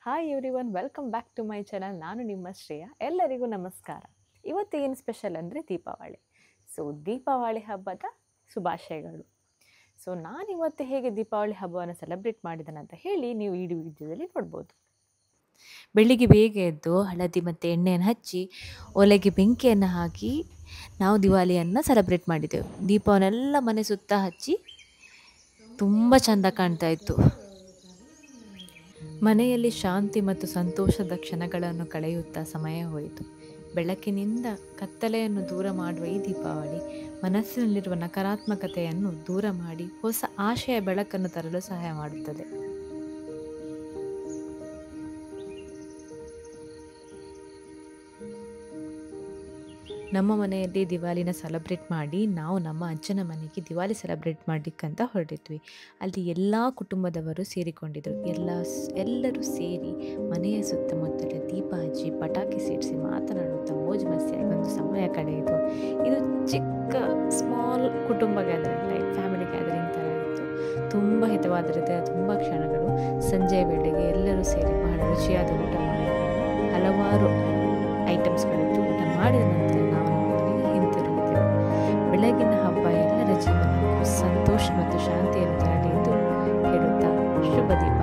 Hi everyone, welcome back to my channel. ನಾನು ನಿಮ್ಮ ಶ್ರೇಯ. ಎಲ್ಲರಿಗೂ ನಮಸ್ಕಾರ. ಇವತ್ತು ಏನು ಸ್ಪೆಷಲ್ ಅಂದರೆ ದೀಪಾವಳಿ. ದೀಪಾವಳಿ ಹಬ್ಬದ ಶುಭಾಶಯಗಳು. ನಾನಿವತ್ತು ಹೇಗೆ ದೀಪಾವಳಿ ಹಬ್ಬವನ್ನು ಸೆಲೆಬ್ರೇಟ್ ಮಾಡಿದ್ದೇನೆ ಅಂತ ಹೇಳಿ ನೀವು ಈ ವಿಡಿಯೋದಲ್ಲಿ ನೋಡ್ಬೋದು. ಬೆಳಿಗ್ಗೆ ಬೇಗ ಎದ್ದು ಹಳದಿ ಮತ್ತು ಎಣ್ಣೆಯನ್ನು ಹಚ್ಚಿ ಒಲೆಗೆ ಬೆಂಕಿಯನ್ನು ಹಾಕಿ ನಾವು ದಿವಾಲಿಯನ್ನು ಸೆಲೆಬ್ರೇಟ್ ಮಾಡಿದ್ದೆವು. ದೀಪವನ್ನೆಲ್ಲ ಮನೆ ಸುತ್ತ ಹಚ್ಚಿ ತುಂಬ ಚೆಂದ ಕಾಣ್ತಾ ಇತ್ತು. ಮನೆಯಲ್ಲಿ ಶಾಂತಿ ಮತ್ತು ಸಂತೋಷದ ಕ್ಷಣಗಳನ್ನು ಕಳೆಯುತ್ತಾ ಸಮಯ ಹೋಯಿತು. ಬೆಳಕಿನಿಂದ ಕತ್ತಲೆಯನ್ನು ದೂರ ಮಾಡುವ ಈ ದೀಪಾವಳಿ ಮನಸ್ಸಿನಲ್ಲಿರುವ ನಕಾರಾತ್ಮಕತೆಯನ್ನು ದೂರ ಮಾಡಿ ಹೊಸ ಆಶಯ ಬೆಳಕನ್ನು ತರಲು ಸಹಾಯ ಮಾಡುತ್ತದೆ. ನಮ್ಮ ಮನೆಯಲ್ಲಿ ದಿವಾಲಿನ ಸೆಲೆಬ್ರೇಟ್ ಮಾಡಿ ನಾವು ನಮ್ಮ ಅಜ್ಜನ ಮನೆಗೆ ದಿವಾಲಿ ಸೆಲೆಬ್ರೇಟ್ ಮಾಡಲಿಕ್ಕಂತ ಹೊರಟಿದ್ವಿ. ಅಲ್ಲಿ ಎಲ್ಲ ಕುಟುಂಬದವರು ಸೇರಿಕೊಂಡಿದ್ದರು. ಎಲ್ಲರೂ ಸೇರಿ ಮನೆಯ ಸುತ್ತಮುತ್ತಲ ದೀಪ ಹಚ್ಚಿ ಪಟಾಕಿ ಸಿಡಿಸಿ ಮಾತನಾಡುತ್ತಾ ಮೋಜು ಮಸ್ತಿಯಾಗಿ ಒಂದು ಸಮಯ ಕಳೆಯಿತು. ಇದು ಚಿಕ್ಕ ಸ್ಮಾಲ್ ಕುಟುಂಬ ಗ್ಯಾದರಿಂಗ್, ಲೈಕ್ ಫ್ಯಾಮಿಲಿ ಗ್ಯಾದರಿಂಗ್ ಥರ ಇತ್ತು. ತುಂಬ ಹಿತವಾದ ರೀತಿಯ ತುಂಬ ಕ್ಷಣಗಳು. ಸಂಜೆಯ ವೇಳೆಗೆ ಎಲ್ಲರೂ ಸೇರಿ ಬಹಳ ರುಚಿಯಾದ ಊಟ ಮಾಡಿ ಹಲವಾರು ಐಟಮ್ಸ್ಗಳಿತ್ತು. ಊಟ ಮಾಡಿದ ನಂತರ ನಾವು ಮನೆಗೆ ಹಿಂತಿರುಗಿದೆವು. ಬೆಳಗಿನ ಹಬ್ಬ ಎಲ್ಲರ ಜೀವನಕ್ಕೂ ಸಂತೋಷ ಮತ್ತು ಶಾಂತಿಯನ್ನು ತರಲಿ ಎಂದು ಹೇಳುತ್ತಾ ಶುಭ ದಿನ.